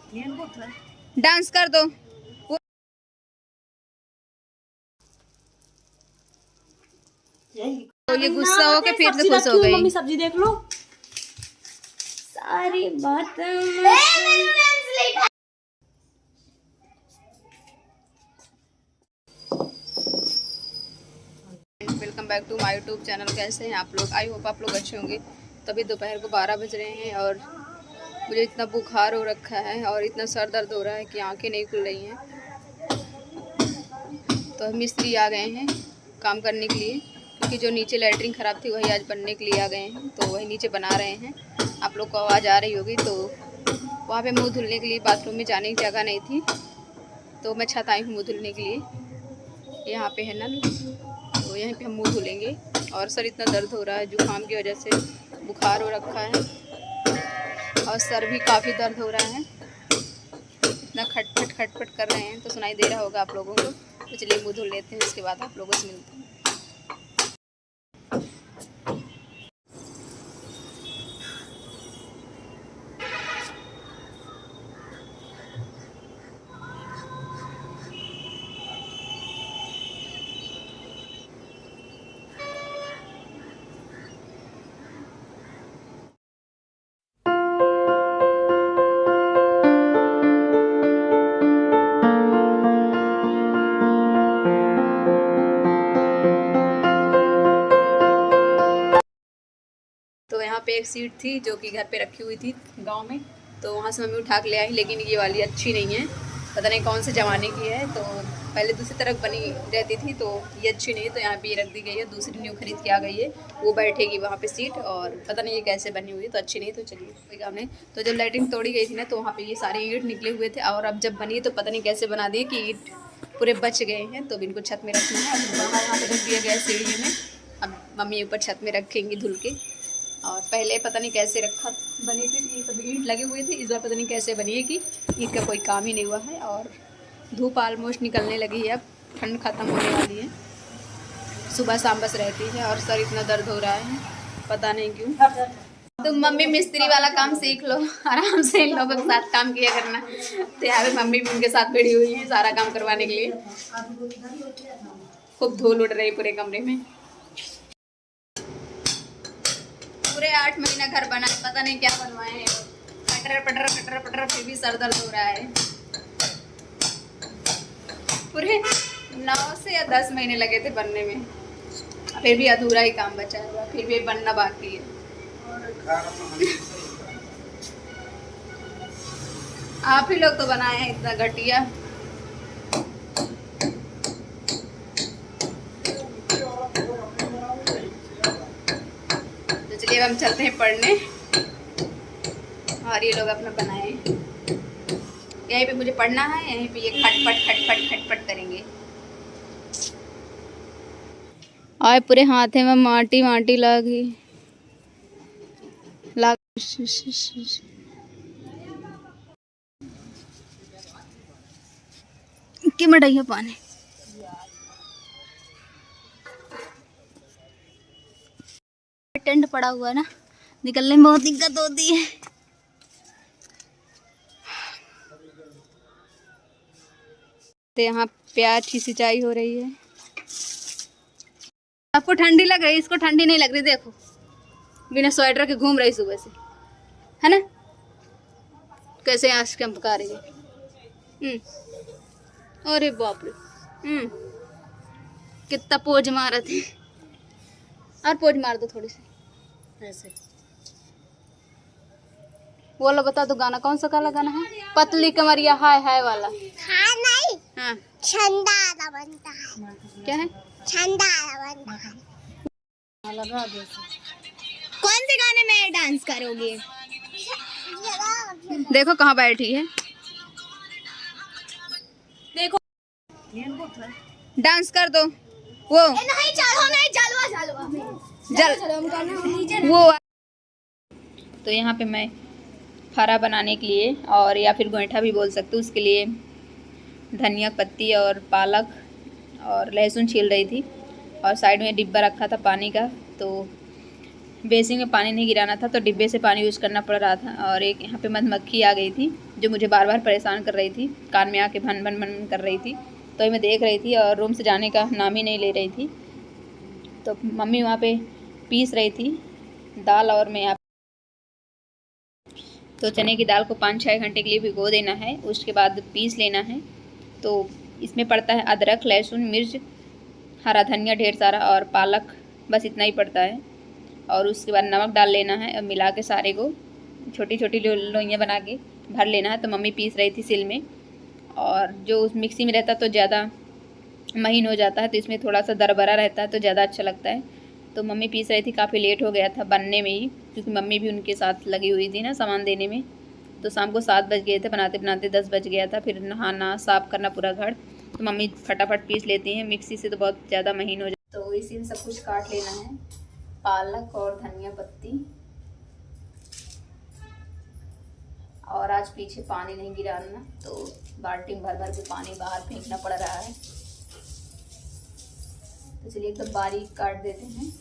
Dance कर दो। तो ये गुस्सा हो के फिर से खुश हो गई। मम्मी सब्जी देख लो सारी बात। Welcome back to my YouTube channel. कैसे हैं आप लोग? आई होप आप लोग अच्छे होंगे। तभी दोपहर को 12 बज रहे हैं और मुझे इतना बुखार हो रखा है और इतना सर दर्द हो रहा है कि आंखें नहीं खुल रही हैं। तो मिस्त्री आ गए हैं काम करने के लिए, क्योंकि जो नीचे लैट्रिन ख़राब थी वही आज बनने के लिए आ गए हैं। तो वही नीचे बना रहे हैं। आप लोग को आवाज़ आ रही होगी। तो वहाँ पे मुँह धुलने के लिए बाथरूम में जाने की जगह नहीं थी, तो मैं छत आई हूँ मुँह धुलने के लिए। यहाँ पे है नल, तो यहीं पे हम मुँह धुलेंगे। और सर इतना दर्द हो रहा है, जुकाम की वजह से बुखार हो रखा है और सर भी काफ़ी दर्द हो रहा है। इतना खटपट खटपट कर रहे हैं तो सुनाई दे रहा होगा आप लोगों को। तो चलिए मुँह धुल लेते हैं, उसके बाद आप लोगों से मिलते हैं। तो यहाँ पे एक सीट थी जो कि घर पे रखी हुई थी गांव में, तो वहाँ से मम्मी उठा के ले आई। लेकिन ये वाली अच्छी नहीं है, पता नहीं कौन से ज़माने की है। तो पहले दूसरी तरफ बनी रहती थी, तो ये अच्छी नहीं है, तो यहाँ पे ये रख दी गई है। दूसरी न्यू खरीद के आ गई है, वो बैठेगी वहाँ पे सीट। और पता नहीं ये कैसे बनी हुई है, तो अच्छी नहीं। तो चलिए कोई काम नहीं। तो जब लाइटिंग तोड़ी गई थी ना, तो वहाँ पर ये सारे ईंट निकले हुए थे, और अब जब बनी तो पता नहीं कैसे बना दिए कि ईंट पूरे बच गए हैं। तो अब इनको छत में रखना है। अब बाहर यहाँ पर रख दिया गया सीढ़ी में। अब मम्मी ऊपर छत में रखेंगी धुल के। और पहले पता नहीं कैसे रखा बनी थी, ये सब ईंट लगे हुए थे। इस बार पता नहीं कैसे बनी है कि ईंट का कोई काम ही नहीं हुआ है। और धूप ऑलमोस्ट निकलने लगी है, अब ठंड ख़त्म होने वाली है। सुबह शाम बस रहती है और सर इतना दर्द हो रहा है, पता नहीं क्यों। तो मम्मी मिस्त्री वाला काम सीख लो, आराम से इन लोगों के साथ काम किया करना। तो यहाँ पे मम्मी भी उनके साथ भिड़ी हुई है सारा काम करवाने के लिए। खूब धूल उड़ रही पूरे कमरे में। पूरे 8 महीना घर बना, पता नहीं क्या बनवाए हैं। पटर पटर पटर पटर, फिर भी सर दर्द हो रहा है। पूरे 9 से या 10 महीने लगे थे बनने में, फिर भी अधूरा ही काम बचा हुआ, फिर भी बनना बाकी है। आप ही लोग तो बनाए हैं इतना घटिया। तो चलिए अब हम चलते हैं पढ़ने। और ये लोग अपना बनाए, यहीं पे मुझे पढ़ना है, यहीं पे ये खटपट खटपट खटपट करेंगे। और पूरे हाथे में माटी माटी लगी कि मटाइया पानी। टेंट पड़ा हुआ है ना, निकलने में बहुत दिक्कत होती है। तो यहाँ प्याज की सिंचाई हो रही है। आपको ठंडी लग रही, इसको ठंडी नहीं लग रही। देखो बिना स्वेटर के घूम रही सुबह से, है ना? कैसे आँख चमका रही है। अरे बाप रे। कितना पोज मारा थे। और पोज मार दो थोड़ी सी ऐसे। बोलो, बता दो गाना कौन सा काला गाना है? पतली कमरिया हाय हाय वाला। हाँ नहीं, हाँ छंदा बनता है। क्या है? छंदा बनता है। लगा दो। कौन से गाने में डांस करोगे? देखो कहाँ बैठी है, देखो डांस कर दो। वो नहीं चलो, नहीं जलवा वो। तो यहाँ पे मैं हरा बनाने के लिए, और या फिर गोईठा भी बोल सकते हो, उसके लिए धनिया पत्ती और पालक और लहसुन छील रही थी। और साइड में डिब्बा रखा था पानी का, तो बेसिन में पानी नहीं गिराना था तो डिब्बे से पानी यूज़ करना पड़ रहा था। और एक यहाँ पे मधुमक्खी आ गई थी जो मुझे बार बार परेशान कर रही थी, कान में आके भन भन भन कर रही थी। तो ये मैं देख रही थी और रूम से जाने का नाम ही नहीं ले रही थी। तो मम्मी वहाँ पे पीस रही थी दाल और मैं यहाँ तो चने की दाल को 5-6 घंटे के लिए भिगो देना है, उसके बाद पीस लेना है। तो इसमें पड़ता है अदरक, लहसुन, मिर्च, हरा धनिया ढेर सारा और पालक, बस इतना ही पड़ता है। और उसके बाद नमक डाल लेना है और मिला के सारे को छोटी छोटी लोइयाँ बना के भर लेना है। तो मम्मी पीस रही थी सिल में, और जो उस मिक्सी में रहता तो ज़्यादा महीन हो जाता है, तो इसमें थोड़ा सा दरबरा रहता है तो ज़्यादा अच्छा लगता है। तो मम्मी पीस रही थी, काफ़ी लेट हो गया था बनने में ही, क्योंकि मम्मी भी उनके साथ लगी हुई थी ना सामान देने में। तो शाम को 7 बज गए थे, बनाते बनाते 10 बज गया था। फिर नहाना, साफ़ करना पूरा घर, तो मम्मी फटाफट पीस लेती हैं। मिक्सी से तो बहुत ज़्यादा महीन हो जाता है। तो इसी में सब कुछ काट लेना है, पालक और धनिया पत्ती। और आज पीछे पानी नहीं गिराना, तो बाल्टी में भर भर के पानी बाहर फेंकना पड़ रहा है। तो चलिए एकदम बारीक काट देते हैं।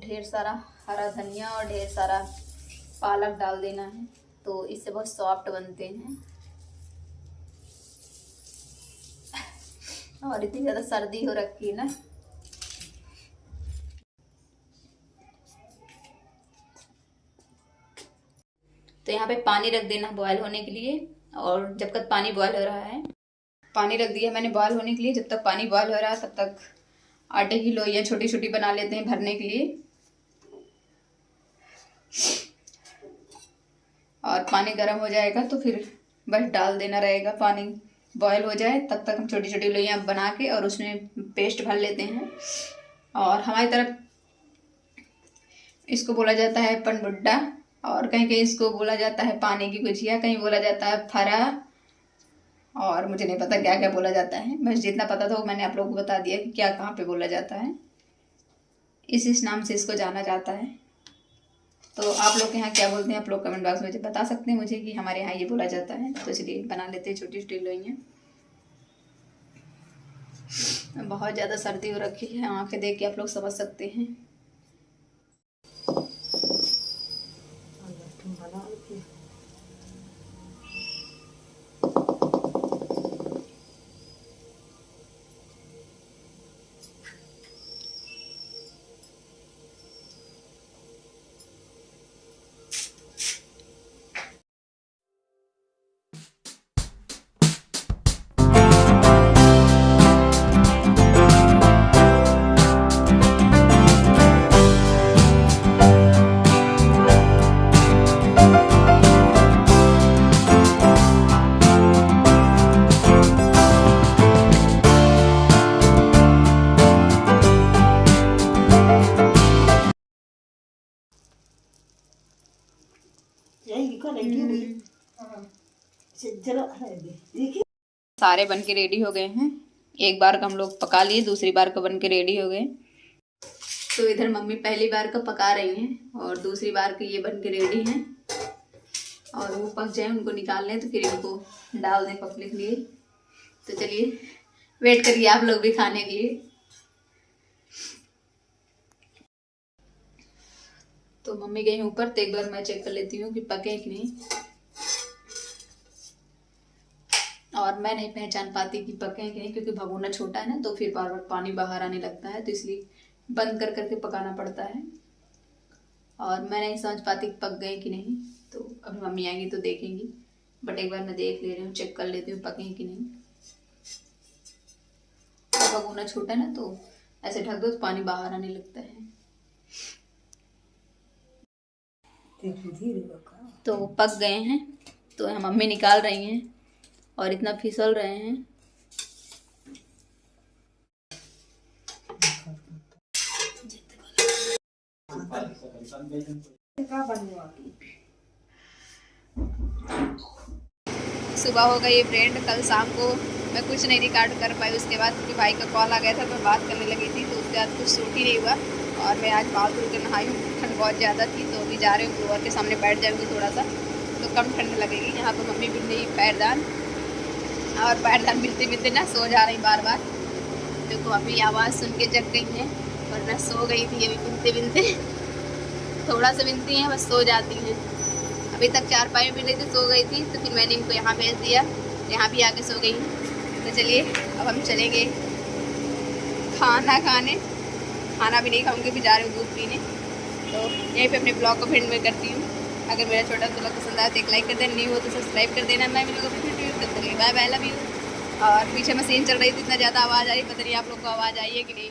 ढेर सारा हरा धनिया और ढेर सारा पालक डाल देना है, तो इससे बहुत सॉफ्ट बनते हैं। और इतनी ज़्यादा सर्दी हो रखी है ना, तो यहाँ पे पानी रख देना बॉयल होने के लिए। और जब तक पानी बॉयल हो रहा है, पानी रख दिया मैंने बॉयल होने के लिए। जब तक पानी बॉयल हो रहा है तब तक आटे की लोइयाँ छोटी छोटी बना लेते हैं भरने के लिए। और पानी गर्म हो जाएगा तो फिर बस डाल देना रहेगा। पानी बॉयल हो जाए तब तक हम छोटी छोटी लोइयाँ बना के और उसमें पेस्ट भर लेते हैं। और हमारी तरफ इसको बोला जाता है पनबुड्डा, और कहीं कहीं इसको बोला जाता है पानी की गुजिया, कहीं बोला जाता है फरा, और मुझे नहीं पता क्या क्या बोला जाता है। बस जितना पता था वो मैंने आप लोगों को बता दिया कि क्या कहाँ पे बोला जाता है। इस नाम से इसको जाना जाता है। तो आप लोग के यहाँ क्या बोलते हैं, आप लोग कमेंट बॉक्स में बता सकते हैं मुझे कि हमारे यहाँ ये बोला जाता है। तो चलिए बना लेते हैं छोटी छोटी लोइयाँ। बहुत ज़्यादा सर्दी हो रखी है, आँखें देख के आप लोग समझ सकते हैं। सारे बन के रेडी हो गए हैं। एक बार का हम लोग पका लिए, दूसरी बार का बन के रेडी हो गए। तो इधर मम्मी पहली बार का पका रही हैं और दूसरी बार के ये बन के रेडी हैं। और वो पक जाए उनको निकाल लें तो फिर इनको डाल दें पकने के लिए। तो चलिए वेट करिए आप लोग भी खाने के लिए। तो मम्मी गई ऊपर, तो एक बार मैं चेक कर लेती हूँ कि पके कि नहीं। और मैं नहीं पहचान पाती कि पके कि नहीं, क्योंकि भगोना छोटा है ना, तो फिर बार बार पानी बाहर आने लगता है, तो इसलिए बंद कर करके पकाना पड़ता है। और मैं नहीं समझ पाती कि पक गए कि नहीं। तो अभी मम्मी आएंगी तो देखेंगी, बट एक बार मैं देख ले रही हूँ, चेक कर लेती हूँ पके कि नहीं। तो भगोना छोटा है ना, तो ऐसे ढक दो तो पानी बाहर आने लगता है। तो पक गए हैं, तो हम मम्मी निकाल रही हैं और इतना फिसल रहे हैं। सुबह हो गई फ्रेंड। कल शाम को मैं कुछ नहीं रिकॉर्ड कर पाई, उसके बाद क्योंकि भाई का कॉल आ गया था, मैं बात करने लगी थी, तो उसके बाद कुछ शूट ही नहीं हुआ। और मैं आज बाल धुल कर नहाई हूँ, ठंड बहुत ज़्यादा थी, तो अभी जा रही हूँ ब्लोअर के सामने बैठ जाऊँगी थोड़ा सा, तो कम ठंड लगेगी। यहाँ पर मम्मी भी नहीं पैरदान और पैरदान मिलते मिलते ना सो जा रही बार बार। देखो अभी आवाज़ सुन के जग गई हैं, वरना सो गई थी अभी बिनते बिनते। थोड़ा सा बिनती हैं बस सो जाती हैं। अभी तक 4 पाई बिन रही थी, सो गई थी, तो फिर मैंने इनको यहाँ भेज दिया, यहाँ भी आके सो गई। तो चलिए अब हम चलेंगे खाना खाने। खाना भी नहीं खाऊंगी, भी जा रही हूँ दूध पीने। तो यहीं पे अपने ब्लॉग को फिर मैं करती हूँ। अगर मेरा छोटा सा ब्लॉग पसंद आया तो एक लाइक कर देना, नहीं हो तो सब्सक्राइब कर देना। मैं वीडियो को फिर बाय बाय, लव यू। और पीछे मशीन चल रही थी, इतना ज़्यादा आवाज़ आ रही, पता नहीं आप लोग को आवाज़ आई है कि नहीं।